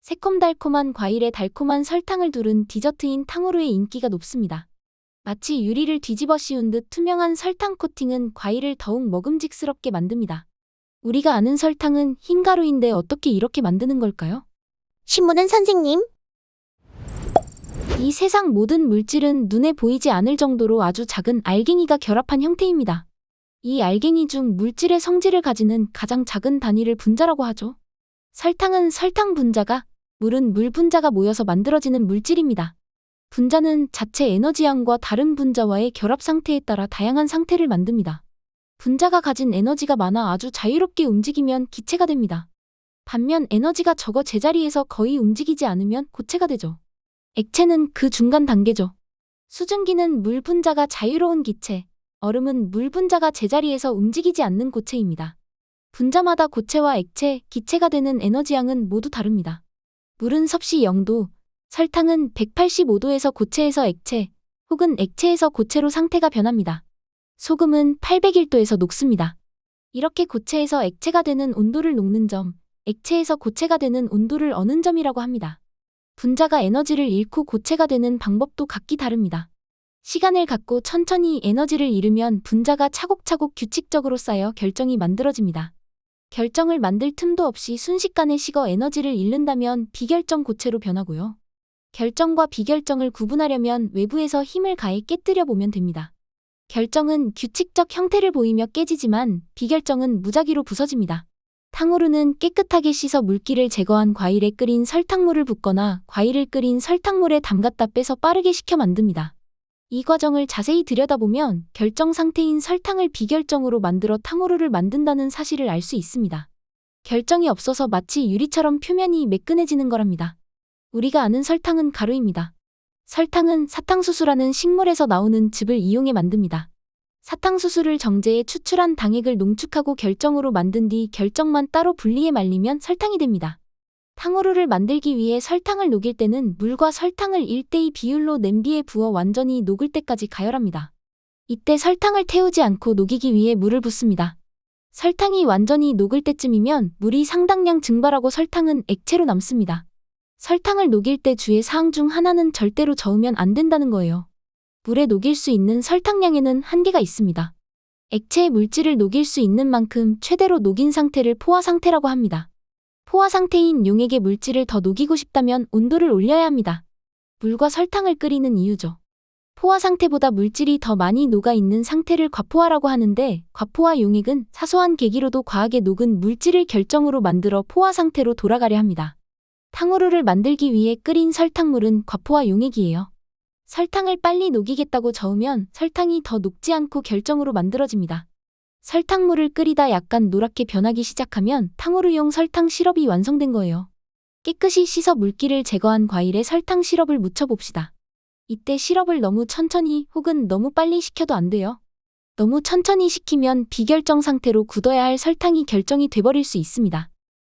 새콤달콤한 과일에 달콤한 설탕을 두른 디저트인 탕후루의 인기가 높습니다. 마치 유리를 뒤집어 씌운 듯 투명한 설탕 코팅은 과일을 더욱 먹음직스럽게 만듭니다. 우리가 아는 설탕은 흰 가루인데 어떻게 이렇게 만드는 걸까요? 신문은 선생님. 이 세상 모든 물질은 눈에 보이지 않을 정도로 아주 작은 알갱이가 결합한 형태입니다. 이 알갱이 중 물질의 성질을 가지는 가장 작은 단위를 분자라고 하죠. 설탕은 설탕 분자가, 물은 물 분자가 모여서 만들어지는 물질입니다. 분자는 자체 에너지양과 다른 분자와의 결합 상태에 따라 다양한 상태를 만듭니다. 분자가 가진 에너지가 많아 아주 자유롭게 움직이면 기체가 됩니다. 반면 에너지가 적어 제자리에서 거의 움직이지 않으면 고체가 되죠. 액체는 그 중간 단계죠. 수증기는 물 분자가 자유로운 기체, 얼음은 물 분자가 제자리에서 움직이지 않는 고체입니다. 분자마다 고체와 액체, 기체가 되는 에너지양은 모두 다릅니다. 물은 섭씨 0도, 설탕은 185도에서 고체에서 액체, 혹은 액체에서 고체로 상태가 변합니다. 소금은 801도에서 녹습니다. 이렇게 고체에서 액체가 되는 온도를 녹는 점, 액체에서 고체가 되는 온도를 어는 점이라고 합니다. 분자가 에너지를 잃고 고체가 되는 방법도 각기 다릅니다. 시간을 갖고 천천히 에너지를 잃으면 분자가 차곡차곡 규칙적으로 쌓여 결정이 만들어집니다. 결정을 만들 틈도 없이 순식간에 식어 에너지를 잃는다면 비결정 고체로 변하고요. 결정과 비결정을 구분하려면 외부에서 힘을 가해 깨뜨려 보면 됩니다. 결정은 규칙적 형태를 보이며 깨지지만 비결정은 무작위로 부서집니다. 탕후루는 깨끗하게 씻어 물기를 제거한 과일에 끓인 설탕물을 붓거나 과일을 끓인 설탕물에 담갔다 빼서 빠르게 식혀 만듭니다. 이 과정을 자세히 들여다보면 결정 상태인 설탕을 비결정으로 만들어 탕후루를 만든다는 사실을 알 수 있습니다. 결정이 없어서 마치 유리처럼 표면이 매끈해지는 거랍니다. 우리가 아는 설탕은 가루입니다. 설탕은 사탕수수라는 식물에서 나오는 즙을 이용해 만듭니다. 사탕수수를 정제해 추출한 당액을 농축하고 결정으로 만든 뒤 결정만 따로 분리해 말리면 설탕이 됩니다. 탕후루를 만들기 위해 설탕을 녹일 때는 물과 설탕을 1:2 비율로 냄비에 부어 완전히 녹을 때까지 가열합니다. 이때 설탕을 태우지 않고 녹이기 위해 물을 붓습니다. 설탕이 완전히 녹을 때쯤이면 물이 상당량 증발하고 설탕은 액체로 남습니다. 설탕을 녹일 때 주의 사항 중 하나는 절대로 저으면 안 된다는 거예요. 물에 녹일 수 있는 설탕량에는 한계가 있습니다. 액체의 물질을 녹일 수 있는 만큼 최대로 녹인 상태를 포화 상태라고 합니다. 포화 상태인 용액의 물질을 더 녹이고 싶다면 온도를 올려야 합니다. 물과 설탕을 끓이는 이유죠. 포화 상태보다 물질이 더 많이 녹아 있는 상태를 과포화라고 하는데 과포화 용액은 사소한 계기로도 과하게 녹은 물질을 결정으로 만들어 포화 상태로 돌아가려 합니다. 탕후루를 만들기 위해 끓인 설탕물은 과포화 용액이에요. 설탕을 빨리 녹이겠다고 저으면 설탕이 더 녹지 않고 결정으로 만들어집니다. 설탕물을 끓이다 약간 노랗게 변하기 시작하면 탕후루용 설탕 시럽이 완성된 거예요. 깨끗이 씻어 물기를 제거한 과일에 설탕 시럽을 묻혀봅시다. 이때 시럽을 너무 천천히 혹은 너무 빨리 식혀도 안 돼요. 너무 천천히 식히면 비결정 상태로 굳어야 할 설탕이 결정이 돼버릴 수 있습니다.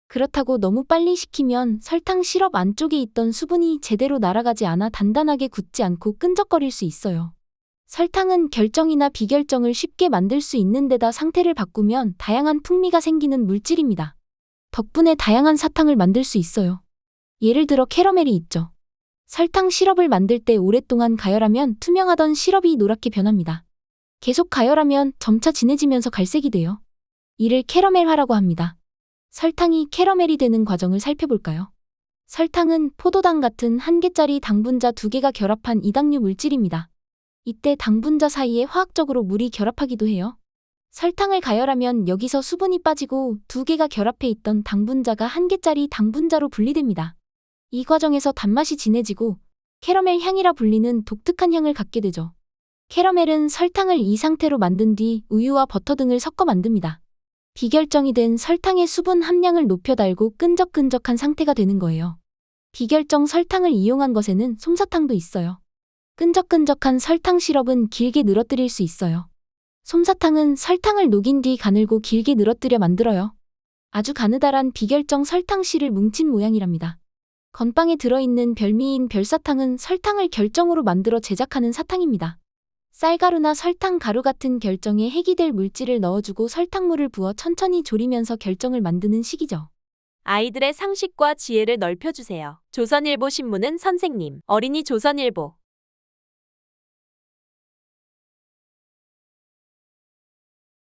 그렇다고 너무 빨리 식히면 설탕 시럽 안쪽에 있던 수분이 제대로 날아가지 않아 단단하게 굳지 않고 끈적거릴 수 있어요. 설탕은 결정이나 비결정을 쉽게 만들 수 있는 데다 상태를 바꾸면 다양한 풍미가 생기는 물질입니다. 덕분에 다양한 사탕을 만들 수 있어요. 예를 들어 캐러멜이 있죠. 설탕 시럽을 만들 때 오랫동안 가열하면 투명하던 시럽이 노랗게 변합니다. 계속 가열하면 점차 진해지면서 갈색이 돼요. 이를 캐러멜화라고 합니다. 설탕이 캐러멜이 되는 과정을 살펴볼까요? 설탕은 포도당 같은 한 개짜리 당분자 2개가 결합한 이당류 물질입니다. 이때 당분자 사이에 화학적으로 물이 결합하기도 해요. 설탕을 가열하면 여기서 수분이 빠지고 2개가 결합해 있던 당분자가 한 개짜리 당분자로 분리됩니다. 이 과정에서 단맛이 진해지고 캐러멜 향이라 불리는 독특한 향을 갖게 되죠. 캐러멜은 설탕을 이 상태로 만든 뒤 우유와 버터 등을 섞어 만듭니다. 비결정이 된 설탕의 수분 함량을 높여 달고 끈적끈적한 상태가 되는 거예요. 비결정 설탕을 이용한 것에는 솜사탕도 있어요. 끈적끈적한 설탕 시럽은 길게 늘어뜨릴 수 있어요. 솜사탕은 설탕을 녹인 뒤 가늘고 길게 늘어뜨려 만들어요. 아주 가느다란 비결정 설탕실을 뭉친 모양이랍니다. 건빵에 들어있는 별미인 별사탕은 설탕을 결정으로 만들어 제작하는 사탕입니다. 쌀가루나 설탕 가루 같은 결정에 핵이 될 물질을 넣어주고 설탕물을 부어 천천히 졸이면서 결정을 만드는 식이죠. 아이들의 상식과 지혜를 넓혀주세요. 조선일보 신문은 선생님, 어린이 조선일보.